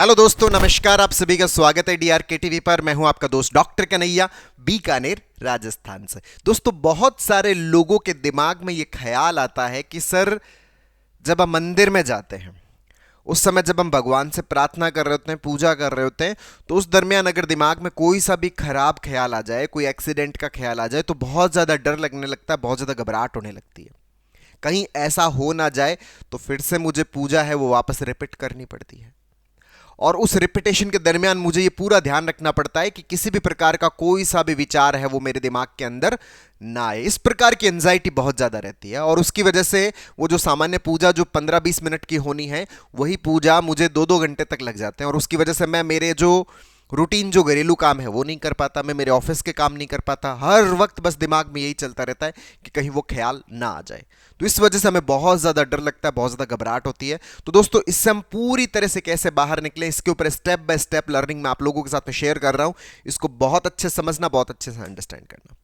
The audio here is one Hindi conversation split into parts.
हेलो दोस्तों, नमस्कार। आप सभी का स्वागत है डीआरके टीवी पर। मैं हूं आपका दोस्त डॉक्टर कन्हैया, बीकानेर, राजस्थान से। दोस्तों, बहुत सारे लोगों के दिमाग में ये ख्याल आता है कि सर, जब हम मंदिर में जाते हैं, उस समय जब हम भगवान से प्रार्थना कर रहे होते हैं, पूजा कर रहे होते हैं, तो उस दरमियान अगर दिमाग में कोई सा भी खराब ख्याल आ जाए, कोई एक्सीडेंट का ख्याल आ जाए, तो बहुत ज़्यादा डर लगने लगता है, बहुत ज़्यादा घबराहट होने लगती है। कहीं ऐसा हो ना जाए तो फिर से मुझे पूजा है वो वापस रिपीट करनी पड़ती है। और उस रिपीटेशन के दरमियान मुझे ये पूरा ध्यान रखना पड़ता है कि किसी भी प्रकार का कोई सा भी विचार है वो मेरे दिमाग के अंदर ना आए। इस प्रकार की एंजाइटी बहुत ज़्यादा रहती है, और उसकी वजह से वो जो सामान्य पूजा जो 15-20 मिनट की होनी है, वही पूजा मुझे 2-2 घंटे तक लग जाते हैं। और उसकी वजह से मैं मेरे जो रूटीन जो घरेलू काम है वो नहीं कर पाता, मैं मेरे ऑफिस के काम नहीं कर पाता। हर वक्त बस दिमाग में यही चलता रहता है कि कहीं वो ख्याल ना आ जाए। तो इस वजह से हमें बहुत ज़्यादा डर लगता है, बहुत ज़्यादा घबराहट होती है। तो दोस्तों, इससे हम पूरी तरह से कैसे बाहर निकलें, इसके ऊपर स्टेप बाय स्टेप लर्निंग मैं आप लोगों के साथ में शेयर कर रहा हूं। इसको बहुत अच्छे से समझना, बहुत अच्छे से अंडरस्टैंड करना।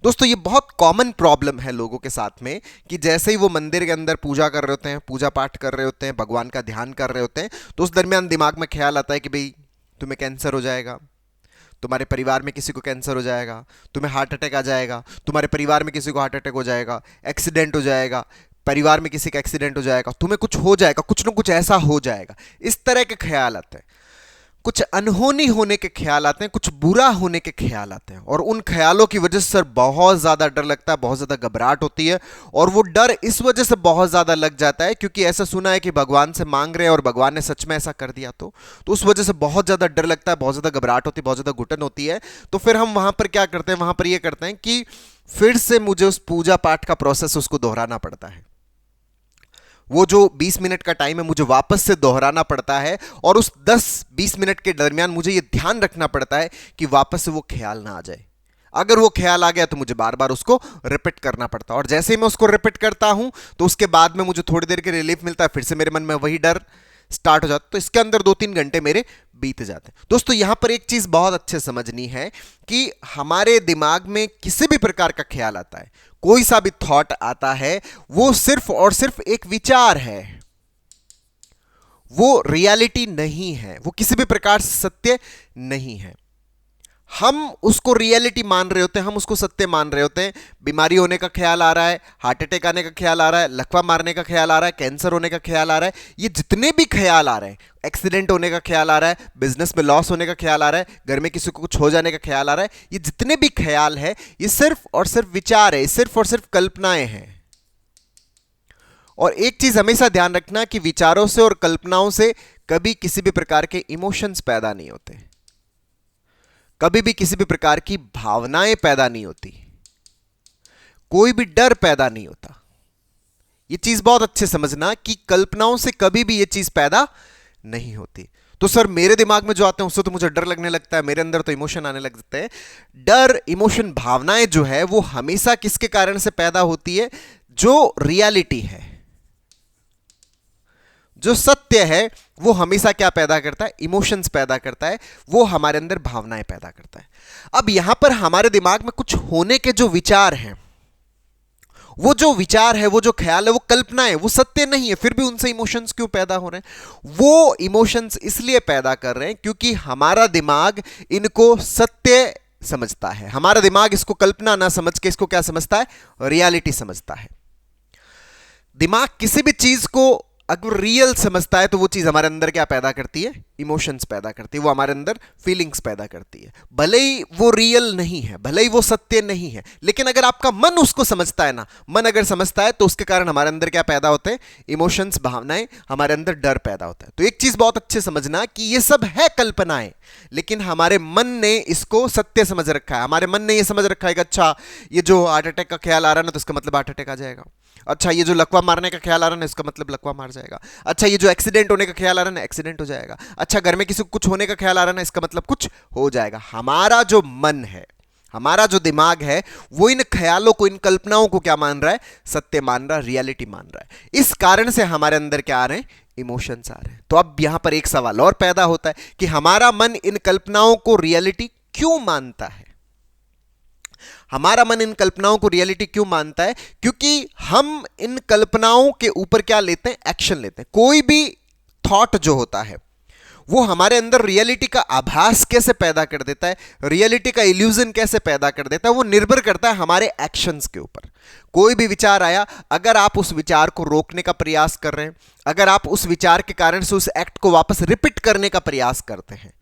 दोस्तों, ये बहुत कॉमन प्रॉब्लम है लोगों के साथ में कि जैसे ही वो मंदिर के अंदर पूजा कर रहे होते हैं, पूजा पाठ कर रहे होते हैं, भगवान का ध्यान कर रहे होते हैं, तो उस दरमियान दिमाग में ख्याल आता है कि भाई, तुम्हें कैंसर हो जाएगा, तुम्हारे परिवार में किसी को कैंसर हो जाएगा, तुम्हें हार्ट अटैक आ जाएगा, तुम्हारे परिवार में किसी को हार्ट अटैक हो जाएगा, एक्सीडेंट हो जाएगा, परिवार में किसी का एक्सीडेंट हो जाएगा, तुम्हें कुछ हो जाएगा, कुछ ना कुछ ऐसा हो जाएगा। इस तरह के ख्याल आते हैं। कुछ अनहोनी होने के ख्याल आते हैं, कुछ बुरा होने के ख्याल आते हैं, और उन ख्यालों की वजह से सर बहुत ज़्यादा डर लगता है, बहुत ज़्यादा घबराहट होती है। और वो डर इस वजह से बहुत ज़्यादा लग जाता है क्योंकि ऐसा सुना है कि भगवान से मांग रहे हैं और भगवान ने सच में ऐसा कर दिया, तो उस वजह से बहुत ज़्यादा डर लगता है, बहुत ज़्यादा घबराहट होती है, बहुत ज़्यादा घुटन होती है। तो फिर हम वहाँ पर क्या करते हैं, वहाँ पर ये करते हैं कि फिर से मुझे उस पूजा पाठ का प्रोसेस उसको दोहराना पड़ता है। वो जो 20 मिनट का टाइम है मुझे वापस से दोहराना पड़ता है, और उस 10-20 मिनट के दरमियान मुझे ये ध्यान रखना पड़ता है कि वापस से वो ख्याल ना आ जाए। अगर वो ख्याल आ गया तो मुझे बार बार उसको रिपीट करना पड़ता है, और जैसे ही मैं उसको रिपीट करता हूं तो उसके बाद में मुझे थोड़ी देर के रिलीफ मिलता है, फिर से मेरे मन में वही डर स्टार्ट हो जाता है। तो इसके अंदर 2-3 घंटे मेरे बीत जाते हैं। दोस्तों, यहां पर एक चीज बहुत अच्छे समझनी है कि हमारे दिमाग में किसी भी प्रकार का ख्याल आता है, कोई सा भी थॉट आता है, वो सिर्फ और सिर्फ एक विचार है, वो रियलिटी नहीं है, वो किसी भी प्रकार से सत्य नहीं है। हम उसको रियलिटी मान रहे होते हैं, हम उसको सत्य मान रहे होते हैं। बीमारी होने का ख्याल आ रहा है, हार्ट अटैक आने का ख्याल आ रहा है, लकवा मारने का ख्याल आ रहा है, कैंसर होने का ख्याल आ रहा है, ये जितने भी ख्याल आ रहे हैं, एक्सीडेंट होने का ख्याल आ रहा है, बिजनेस में लॉस होने का ख्याल आ रहा है, घर में किसी को कुछ हो जाने का ख्याल आ रहा है, ये जितने भी ख्याल है, ये सिर्फ और सिर्फ विचार है, सिर्फ और सिर्फ कल्पनाएं हैं। और एक चीज हमेशा ध्यान रखना कि विचारों से और कल्पनाओं से कभी किसी भी प्रकार के इमोशंस पैदा नहीं होते, कभी भी किसी भी प्रकार की भावनाएं पैदा नहीं होती, कोई भी डर पैदा नहीं होता। यह चीज बहुत अच्छे समझना कि कल्पनाओं से कभी भी यह चीज पैदा नहीं होती। तो सर, मेरे दिमाग में जो आते हैं उससे तो मुझे डर लगने लगता है, मेरे अंदर तो इमोशन आने लगते हैं। डर, इमोशन, भावनाएं जो है वो हमेशा किसके कारण से पैदा होती है? जो रियलिटी है, जो सत्य है, वो हमेशा क्या पैदा करता है? इमोशंस पैदा करता है, वो हमारे अंदर भावनाएं पैदा करता है। अब यहां पर हमारे दिमाग में कुछ होने के जो विचार हैं, वो जो विचार है, वो जो ख्याल है, वो कल्पना है, वो सत्य नहीं है, फिर भी उनसे इमोशंस क्यों पैदा हो रहे हैं? वो इमोशंस इसलिए पैदा कर रहे हैं क्योंकि हमारा दिमाग इनको सत्य समझता है। हमारा दिमाग इसको कल्पना ना समझ के इसको क्या समझता है? रियलिटी समझता है। दिमाग किसी भी चीज को अगर रियल समझता है तो वो चीज हमारे अंदर क्या पैदा करती है? इमोशंस पैदा करती है, वो हमारे अंदर फीलिंग्स पैदा करती है। भले ही वो रियल नहीं है, भले ही वो सत्य नहीं है, लेकिन अगर आपका मन उसको समझता है ना, मन अगर समझता है तो उसके कारण हमारे अंदर क्या पैदा होते हैं? इमोशंस, भावनाएं, हमारे अंदर डर पैदा होता है। तो एक चीज बहुत अच्छे समझना कि ये सब है कल्पनाएं, लेकिन हमारे मन ने इसको सत्य समझ रखा है। हमारे मन ने ये समझ रखा है कि अच्छा, ये जो हार्ट अटैक का ख्याल आ रहा है ना, तो इसका मतलब हार्ट अटैक आ जाएगा। अच्छा, ये जो लकवा मारने का ख्याल आ रहा है ना, इसका मतलब लकवा मार जाएगा। अच्छा, ये जो एक्सीडेंट होने का ख्याल आ रहा है ना, एक्सीडेंट हो जाएगा। अच्छा, घर में किसी को कुछ होने का ख्याल आ रहा है ना, इसका मतलब कुछ हो जाएगा। हमारा जो मन है, हमारा जो दिमाग है, वो इन ख्यालों को, इन कल्पनाओं को क्या मान रहा है? सत्य मान रहा है, रियलिटी मान रहा है। इस कारण से हमारे अंदर क्या आ रहे हैं? इमोशंस आ रहे हैं। तो अब यहां पर एक सवाल और पैदा होता है कि हमारा मन इन कल्पनाओं को रियलिटी क्यों मानता है? हमारा मन इन कल्पनाओं को रियलिटी क्यों मानता है? क्योंकि हम इन कल्पनाओं के ऊपर क्या लेते हैं? एक्शन लेते हैं। कोई भी थॉट जो होता है वो हमारे अंदर रियलिटी का आभास कैसे पैदा कर देता है, रियलिटी का इल्यूजन कैसे पैदा कर देता है, वो निर्भर करता है हमारे एक्शंस के ऊपर। कोई भी विचार आया, अगर आप उस विचार को रोकने का प्रयास कर रहे हैं, अगर आप उस विचार के कारण से उस एक्ट को वापस रिपीट करने का प्रयास करते हैं,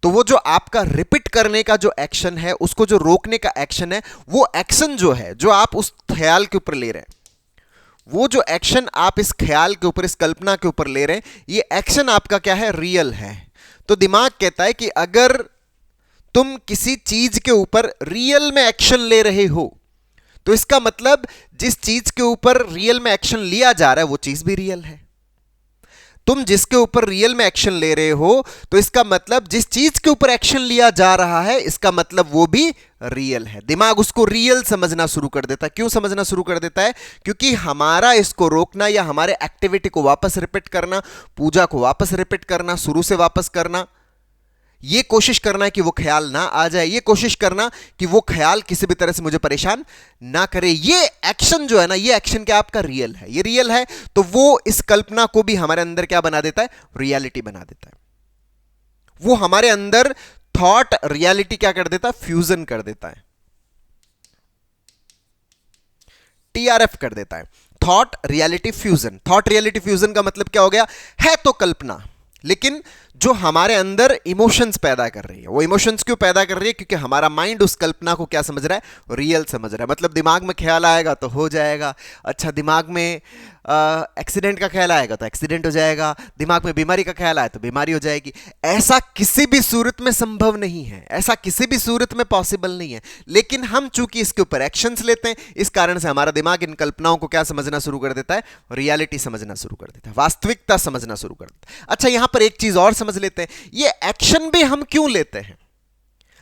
तो वो जो आपका रिपीट करने का जो एक्शन है, उसको जो रोकने का एक्शन है, वो एक्शन जो है, जो आप उस ख्याल के ऊपर ले रहे हैं, वो जो एक्शन आप इस ख्याल के ऊपर, इस कल्पना के ऊपर ले रहे हैं, ये एक्शन आपका क्या है, रियल है। तो दिमाग कहता है कि अगर तुम किसी चीज के ऊपर रियल में एक्शन ले रहे हो, तो इसका मतलब जिस चीज के ऊपर रियल में एक्शन लिया जा रहा है वो चीज भी रियल है। तुम जिसके ऊपर रियल में एक्शन ले रहे हो, तो इसका मतलब जिस चीज के ऊपर एक्शन लिया जा रहा है, इसका मतलब वो भी रियल है। दिमाग उसको रियल समझना शुरू कर देता है। क्यों समझना शुरू कर देता है? क्योंकि हमारा इसको रोकना या हमारे एक्टिविटी को वापस रिपीट करना, पूजा को वापस रिपीट करना, शुरू से वापस करना, ये कोशिश करना है कि वो ख्याल ना आ जाए, ये कोशिश करना कि वो ख्याल किसी भी तरह से मुझे परेशान ना करे, ये एक्शन जो है ना, ये एक्शन क्या आपका रियल है, ये रियल है। तो वो इस कल्पना को भी हमारे अंदर क्या बना देता है, रियलिटी बना देता है। वो हमारे अंदर थॉट रियलिटी क्या कर देता है, फ्यूजन कर देता है, टीआरएफ कर देता है, thought reality fusion. Thought reality fusion का मतलब क्या हो गया, है तो कल्पना, लेकिन जो हमारे अंदर इमोशंस पैदा कर रही है, वो इमोशंस क्यों पैदा कर रही है? क्योंकि हमारा माइंड उस कल्पना को क्या समझ रहा है, रियल समझ रहा है। मतलब दिमाग में ख्याल आएगा तो हो जाएगा, अच्छा दिमाग में एक्सीडेंट का ख्याल आएगा तो एक्सीडेंट हो जाएगा, दिमाग में बीमारी का ख्याल आए तो बीमारी हो जाएगी। ऐसा किसी भी सूरत में संभव नहीं है, ऐसा किसी भी सूरत में पॉसिबल नहीं है। लेकिन हम चूंकि इसके ऊपर एक्शंस लेते हैं, इस कारण से हमारा दिमाग इन कल्पनाओं को क्या समझना शुरू कर देता है, रियलिटी समझना शुरू कर देता है, वास्तविकता समझना शुरू कर देता है। अच्छा, यहां पर एक चीज और समझ लेते हैं, ये एक्शन भी हम क्यों लेते हैं?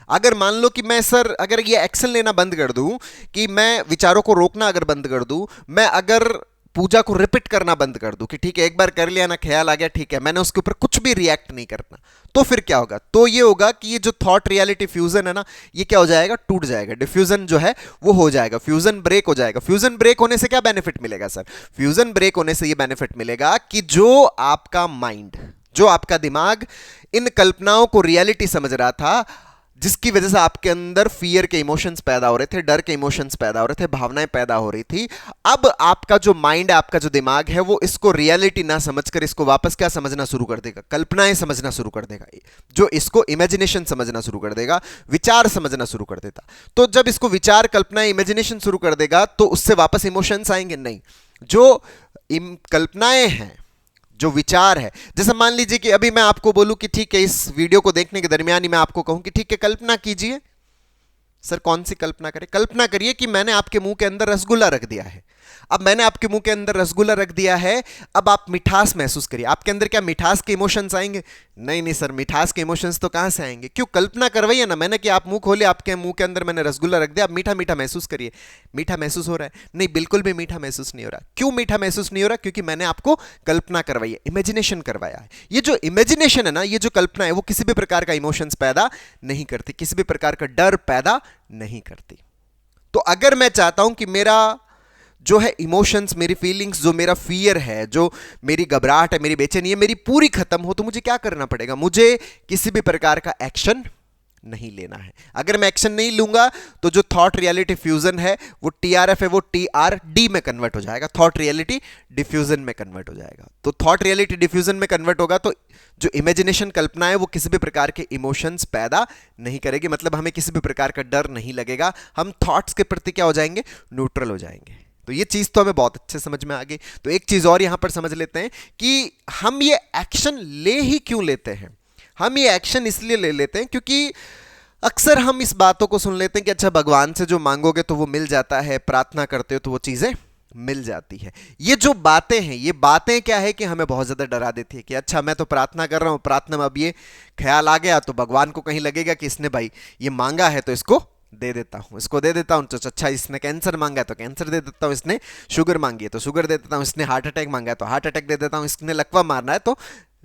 अगर मान लो कि मैं सर अगर ये एक्शन लेना बंद कर दूं, कि मैं विचारों को रोकना अगर बंद कर दूं, मैं अगर पूजा को रिपीट करना बंद कर दूं कि ठीक है एक बार कर लिया ना, ख्याल आ गया, ठीक है, मैंने उसके ऊपर कुछ भी रिएक्ट नहीं करना, तो फिर क्या होगा? तो ये होगा कि ये जो थॉट रियलिटी फ्यूजन है ना, ये क्या हो जाएगा, टूट जाएगा। डिफ्यूजन जो है वो हो जाएगा, फ्यूजन ब्रेक हो जाएगा। फ्यूजन ब्रेक होने से क्या बेनिफिट मिलेगा सर? फ्यूजन ब्रेक होने से ये बेनिफिट मिलेगा कि जो आपका माइंड, जो आपका दिमाग इन कल्पनाओं को रियलिटी समझ रहा था, जिसकी वजह से आपके अंदर फियर के इमोशंस पैदा हो रहे थे, डर के इमोशंस पैदा हो रहे थे, भावनाएं पैदा हो रही थी, अब आपका जो माइंड है, आपका जो दिमाग है, वो इसको रियलिटी ना समझकर इसको वापस क्या समझना शुरू कर देगा, कल्पनाएं समझना शुरू कर देगा, जो इसको इमेजिनेशन समझना शुरू कर देगा, विचार समझना शुरू कर देता। तो जब इसको विचार, कल्पनाएं, इमेजिनेशन शुरू कर देगा, तो उससे वापस इमोशंस आएंगे नहीं। जो कल्पनाएं हैं, जो विचार है, जैसे मान लीजिए कि अभी मैं आपको बोलूं कि ठीक है, इस वीडियो को देखने के दरमियान ही मैं आपको कहूं कि ठीक है कल्पना कीजिए। सर कौन सी कल्पना करें? कल्पना करिए कि मैंने आपके मुंह के अंदर रसगुल्ला रख दिया है। अब मैंने आपके मुंह के अंदर रसगुल्ला रख दिया है, अब आप मिठास महसूस करिए। आपके अंदर क्या मिठास के इमोशंस आएंगे? नहीं नहीं सर, मिठास के इमोशंस तो कहां से आएंगे? क्यों? कल्पना करवाइए ना मैंने कि आप मुंह खोले, आपके मुंह के अंदर मैंने रसगुल्ला रख दिया, आप मीठा मीठा महसूस करिए। मीठा महसूस हो रहा है? नहीं, बिल्कुल भी मीठा महसूस नहीं हो रहा। क्यों मीठा महसूस नहीं हो रहा? क्योंकि मैंने आपको कल्पना करवाई है, इमेजिनेशन करवाया है। ये जो इमेजिनेशन है ना, ये जो कल्पना है, वो किसी भी प्रकार का इमोशंस पैदा नहीं करती, किसी भी प्रकार का डर पैदा नहीं करती। तो अगर मैं चाहता हूं कि मेरा जो है इमोशंस, मेरी फीलिंग्स, जो मेरा फियर है, जो मेरी घबराहट है, मेरी बेचैनी है, मेरी पूरी खत्म हो, तो मुझे क्या करना पड़ेगा? मुझे किसी भी प्रकार का एक्शन नहीं लेना है। अगर मैं एक्शन नहीं लूंगा तो जो थॉट रियलिटी फ्यूजन है, वो टीआरएफ है, वो टीआरडी में कन्वर्ट हो जाएगा, थॉट रियलिटी डिफ्यूजन में कन्वर्ट हो जाएगा। तो थॉट रियलिटी डिफ्यूजन में कन्वर्ट होगा तो जो इमेजिनेशन, कल्पना है, वो किसी भी प्रकार के इमोशंस पैदा नहीं करेगी। मतलब हमें किसी भी प्रकार का डर नहीं लगेगा, हम थॉट्स के प्रति क्या हो जाएंगे, न्यूट्रल हो जाएंगे। तो ये चीज तो हमें बहुत अच्छे समझ में आ गई। तो एक चीज और यहां पर समझ लेते हैं कि हम ये एक्शन ले ही क्यों लेते हैं। हम ये एक्शन इसलिए ले लेते हैं क्योंकि अक्सर हम इस बातों को सुन लेते हैं कि अच्छा भगवान से जो मांगोगे तो वो मिल जाता है, प्रार्थना करते हो तो वो चीजें मिल जाती है। ये जो बातें हैं, ये बातें क्या है कि हमें बहुत ज्यादा डरा देती है कि अच्छा मैं तो प्रार्थना कर रहा हूं, प्रार्थना में अब ये ख्याल आ गया तो भगवान को कहीं लगेगा कि इसने भाई ये मांगा है तो इसको दे देता हूं, इसको दे देता हूं। तो अच्छा इसने कैंसर मांगा है तो कैंसर दे देता हूं, इसने शुगर मांगी है तो शुगर दे देता हूं, इसने हार्ट अटैक मांगा है तो हार्ट अटैक दे देता हूं, इसने लकवा मारना है तो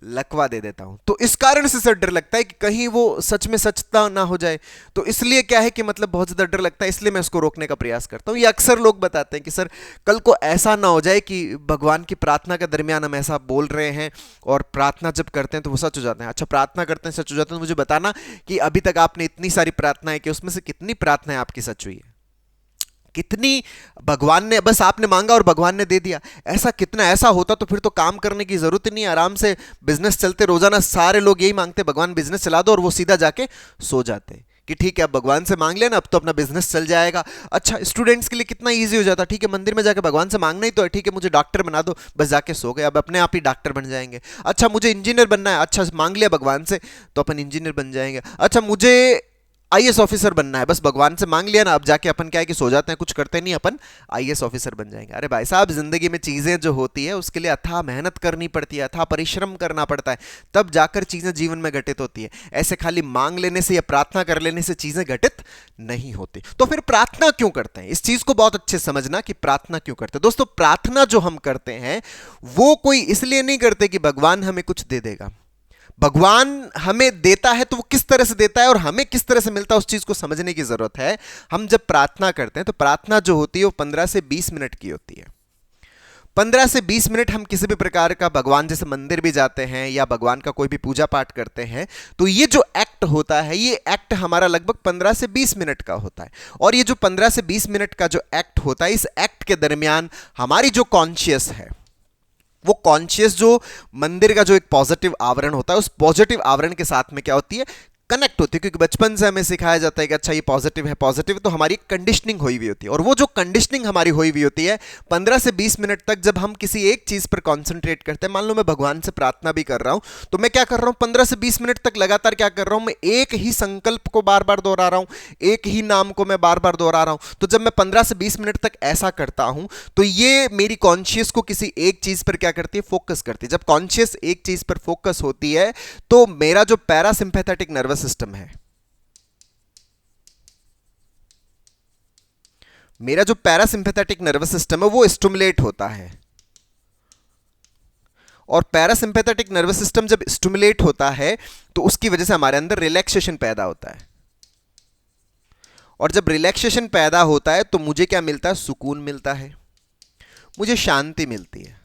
लकवा दे देता हूं। तो इस कारण से सर डर लगता है कि कहीं वो सच में सचता ना हो जाए। तो इसलिए क्या है कि मतलब बहुत ज्यादा डर लगता है, इसलिए मैं उसको रोकने का प्रयास करता हूं। ये अक्सर लोग बताते हैं कि सर कल को ऐसा ना हो जाए कि भगवान की प्रार्थना के दरमियान हम ऐसा बोल रहे हैं और प्रार्थना जब करते हैं तो वो सच हो जाते हैं। अच्छा, प्रार्थना करते हैं सच हो जाते हैं, तो मुझे बताना कि अभी तक आपने इतनी सारी प्रार्थनाएं की, उसमें से कितनी प्रार्थनाएं आपकी सच हुई है? कितनी भगवान ने, बस आपने मांगा और भगवान ने दे दिया? ऐसा कितना? ऐसा होता तो फिर तो काम करने की जरूरत ही नहीं, आराम से बिजनेस चलते, रोजाना सारे लोग यही मांगते भगवान बिजनेस चला दो, और वो सीधा जाके सो जाते कि ठीक है अब भगवान से मांग लेना, अब तो अपना बिजनेस चल जाएगा। अच्छा, स्टूडेंट्स के लिए कितना इजी हो जाता, ठीक है मंदिर में जाके भगवान से मांगना ही तो है, ठीक है मुझे डॉक्टर बना दो, बस जाके सो गए, अब अपने आप ही डॉक्टर बन जाएंगे। अच्छा, मुझे इंजीनियर बनना है, अच्छा मांग लिया भगवान से तो अपन इंजीनियर बन जाएंगे। अच्छा, मुझे आईएएस ऑफिसर बनना है, बस भगवान से मांग लिया ना, अब जाके अपन क्या है कि सो जाते हैं, कुछ करते नहीं, अपन आईएएस ऑफिसर बन जाएंगे। अरे भाई साहब, जिंदगी में चीजें जो होती है उसके लिए अथाह मेहनत करनी पड़ती है, अथाह परिश्रम करना पड़ता है, तब जाकर चीजें जीवन में घटित होती है। ऐसे खाली मांग लेने से या प्रार्थना कर लेने से चीजें घटित नहीं होती। तो फिर प्रार्थना क्यों करते हैं, इस चीज को बहुत अच्छे समझना कि प्रार्थना क्यों करते हैं। दोस्तों, प्रार्थना जो हम करते हैं वो कोई इसलिए नहीं करते कि भगवान हमें कुछ दे देगा। भगवान हमें देता है तो वो किस तरह से देता है और हमें किस तरह से मिलता है, उस चीज को समझने की जरूरत है। हम जब प्रार्थना करते हैं तो प्रार्थना जो होती है वो 15 से 20 मिनट की होती है। 15 से 20 मिनट हम किसी भी प्रकार का, भगवान जैसे मंदिर भी जाते हैं या भगवान का कोई भी पूजा पाठ करते हैं, तो ये जो एक्ट होता है, ये एक्ट हमारा लगभग 15 से 20 मिनट का होता है। और ये जो 15 से 20 मिनट का जो एक्ट होता है, इस एक्ट के दरमियान हमारी जो कॉन्शियस है, वो कॉन्शियस जो मंदिर का जो एक पॉजिटिव आवरण होता है, उस पॉजिटिव आवरण के साथ में क्या होती है, कनेक्ट होती है। क्योंकि बचपन से हमें सिखाया जाता है कि अच्छा ये पॉजिटिव है, पॉजिटिव, तो हमारी कंडीशनिंग हुई हुई होती है। और वो जो कंडीशनिंग हमारी हुई हुई होती है, 15 से 20 मिनट तक जब हम किसी एक चीज पर कॉन्सेंट्रेट करते हैं, मान लो मैं भगवान से प्रार्थना भी कर रहा हूं, तो मैं क्या कर रहा हूं, 15 से 20 मिनट तक लगातार क्या कर रहा हूं, मैं एक ही संकल्प को बार बार दोहरा रहा हूं, एक ही नाम को मैं बार बार दोहरा रहा हूं। तो जब मैं 15 से 20 मिनट तक ऐसा करता हूं, तो ये मेरी कॉन्शियस को किसी एक चीज पर क्या करती है, फोकस करती है। जब कॉन्शियस एक चीज पर फोकस होती है, तो मेरा जो पैरासिम्पैथेटिक नर्वस सिस्टम है, मेरा जो पैरासिम्पैथेटिक नर्वस सिस्टम है वो स्टिमुलेट होता है। और पैरासिम्पैथेटिक नर्वस सिस्टम जब स्टिमुलेट होता है तो उसकी वजह से हमारे अंदर रिलैक्सेशन पैदा होता है। और जब रिलैक्सेशन पैदा होता है तो मुझे क्या मिलता है, सुकून मिलता है, मुझे शांति मिलती है।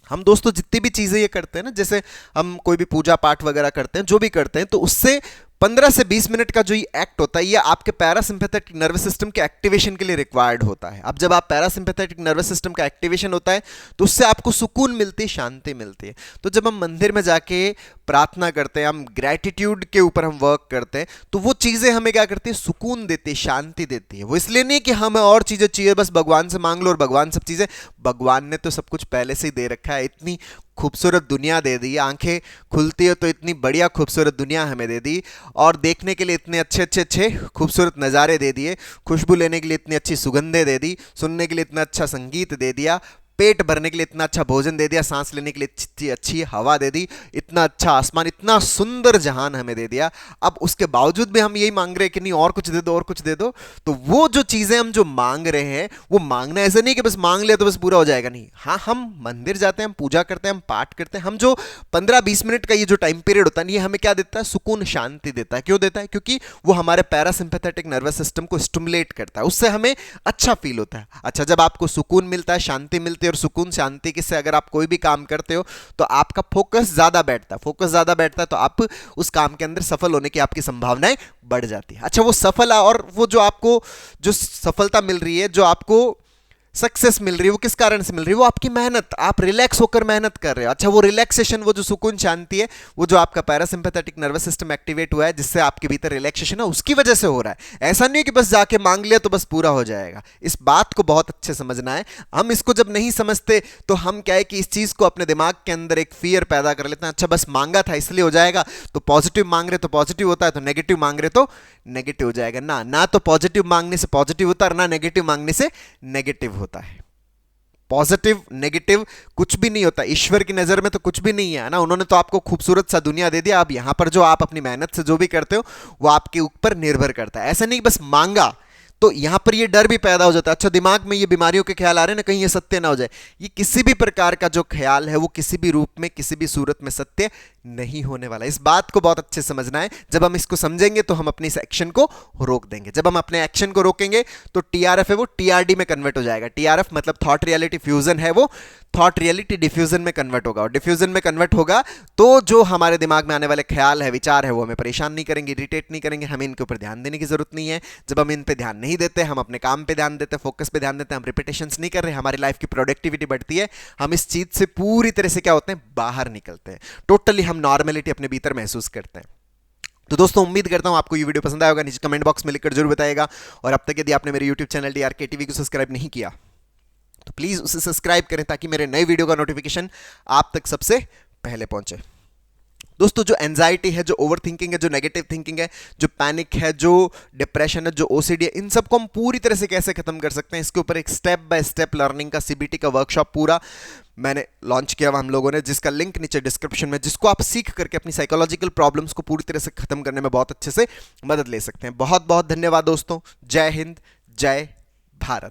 हम दोस्तों जितनी भी चीजें ये करते हैं ना, जैसे हम कोई भी पूजा पाठ वगैरह करते हैं, जो भी करते हैं, तो उससे 15 से 20 मिनट का जो ये एक्ट होता है, ये आपके पैरासिम्पैथेटिक नर्वस सिस्टम के एक्टिवेशन के लिए रिक्वायर्ड होता है। अब जब आप पैरासिम्पैथेटिक नर्वस सिस्टम का एक्टिवेशन होता है तो उससे आपको सुकून मिलती है, शांति मिलती है। तो जब हम मंदिर में जाके प्रार्थना करते हैं, हम ग्रैटिट्यूड के ऊपर हम वर्क करते हैं, तो वो चीजें हमें क्या करती है, सुकून देती है, शांति देती है। वो इसलिए नहीं कि हमें और चीजें चाहिए, बस भगवान से मांग लो और भगवान सब चीजें, भगवान ने तो सब कुछ पहले से ही दे रखा है। इतनी खूबसूरत दुनिया दे दी, आंखें खुलती है तो इतनी बढ़िया खूबसूरत दुनिया हमें दे दी, और देखने के लिए इतने अच्छे अच्छे अच्छे खूबसूरत नज़ारे दे दिए, खुशबू लेने के लिए इतनी अच्छी सुगंधें दे दी, सुनने के लिए इतना अच्छा संगीत दे दिया, पेट भरने के लिए इतना अच्छा भोजन दे दिया, सांस लेने के लिए इतनी अच्छी हवा दे दी, इतना अच्छा आसमान, इतना सुंदर जहान हमें दे दिया। अब उसके बावजूद भी हम यही मांग रहे हैं कि नहीं और कुछ दे दो, और कुछ दे दो। तो वो जो चीजें हम जो मांग रहे हैं, वो मांगना ऐसा नहीं कि बस मांग लिया तो बस पूरा हो जाएगा, नहीं। हाँ, हम मंदिर जाते हैं, हम पूजा करते हैं, हम पाठ करते हैं, हम जो 15-20 मिनट का ये जो टाइम पीरियड होता है, ये हमें क्या देता है, सुकून, शांति देता है। क्यों देता है? क्योंकि वो हमारे पैरासिम्पैथेटिक नर्वस सिस्टम को स्टिमुलेट करता है, उससे हमें अच्छा फील होता है। अच्छा, जब आपको सुकून मिलता है, शांति मिलती है, और सुकून शांति से अगर आप कोई भी काम करते हो तो आपका फोकस ज्यादा बैठता है, फोकस ज्यादा बैठता है तो आप उस काम के अंदर सफल होने की आपकी संभावनाएं बढ़ जाती है। अच्छा, वो सफल, और वो जो आपको जो सफलता मिल रही है, जो आपको सक्सेस मिल रही है, वो किस कारण से मिल रही है, वो आपकी मेहनत, आप रिलैक्स होकर मेहनत कर रहे हो। अच्छा, वो रिलैक्सेशन, वो जो सुकून शांति है, वो जो आपका पैरासिम्पैथेटिक नर्वस सिस्टम एक्टिवेट हुआ है, जिससे आपके भीतर रिलैक्सेशन है, उसकी वजह से हो रहा है। ऐसा नहीं कि बस जाके मांग लिया तो बस पूरा हो जाएगा। इस बात को बहुत अच्छे समझना है। हम इसको जब नहीं समझते तो हम क्या है कि इस चीज को अपने दिमाग के अंदर एक फियर पैदा कर लेते हैं। अच्छा, बस मांगा था इसलिए हो जाएगा, तो पॉजिटिव मांग रहे तो पॉजिटिव होता है, तो नेगेटिव मांग रहे तो नेगेटिव हो जाएगा। ना तो पॉजिटिव मांगने से पॉजिटिव होता है, ना नेगेटिव मांगने से नेगेटिव होता है। पॉजिटिव नेगेटिव कुछ भी नहीं होता, ईश्वर की नजर में तो कुछ भी नहीं है ना। उन्होंने तो आपको खूबसूरत सा दुनिया दे दिया, अब यहां पर जो आप अपनी मेहनत से जो भी करते हो वो आपके ऊपर निर्भर करता है। ऐसा नहीं बस मांगा तो यहां पर ये डर भी पैदा हो जाता है, अच्छा दिमाग में ये बीमारियों के ख्याल आ रहे हैं ना, कहीं ये सत्य ना हो जाए। ये किसी भी प्रकार का जो ख्याल है वो किसी भी रूप में, किसी भी सूरत में सत्य नहीं होने वाला। इस बात को बहुत अच्छे से समझना है। जब हम इसको समझेंगे तो हम अपनी इस एक्शन को रोक देंगे। जब हम अपने एक्शन को रोकेंगे तो टीआरएफ है वो टीआरडी में कन्वर्ट हो जाएगा। टीआरएफ मतलब थॉट रियलिटी फ्यूजन है, वो थॉट रियलिटी डिफ्यूजन में कन्वर्ट होगा, और डिफ्यूजन में कन्वर्ट होगा तो जो हमारे दिमाग में आने वाले ख्याल है, विचार है, वो हमें परेशान नहीं करेंगे, इरिटेट नहीं करेंगे, हमें इनके ऊपर ध्यान देने की जरूरत नहीं है। जब हम इन पे ध्यान नहीं देते, हम अपने काम पे ध्यान देते, फोकस पे ध्यान देते, हम रिपीटेशंस नहीं कर रहे, हमारी लाइफ की प्रोडक्टिविटी बढ़ती है, हम इस चीज से पूरी तरह से क्या होते हैं, बाहर निकलते हैं। टोटली हम नॉर्मेलिटी अपने भीतर महसूस करते हैं। तो दोस्तों उम्मीद करता हूं आपको ये वीडियो पसंद आया होगा, नीचे कमेंट बॉक्स में लिखकर जरूर बताइएगा। और अब तक यदि आपने मेरे यूट्यूब चैनल DRK TV को सब्सक्राइब नहीं किया तो प्लीज उसे सब्सक्राइब करें, ताकि मेरे नए वीडियो का नोटिफिकेशन आप तक सबसे पहले पहुंचे। दोस्तों जो एंजाइटी है, जो ओवर थिंकिंग है, जो नेगेटिव थिंकिंग है, जो पैनिक है, जो डिप्रेशन है, जो OCD है, इन सबको हम पूरी तरह से कैसे खत्म कर सकते हैं, इसके ऊपर एक स्टेप बाय स्टेप लर्निंग का CBT का वर्कशॉप पूरा मैंने लॉन्च किया हुआ हम लोगों ने, जिसका लिंक नीचे डिस्क्रिप्शन में, जिसको आप सीख करके अपनी साइकोलॉजिकल प्रॉब्लम्स को पूरी तरह से खत्म करने में बहुत अच्छे से मदद ले सकते हैं। बहुत बहुत धन्यवाद दोस्तों। जय हिंद, जय भारत।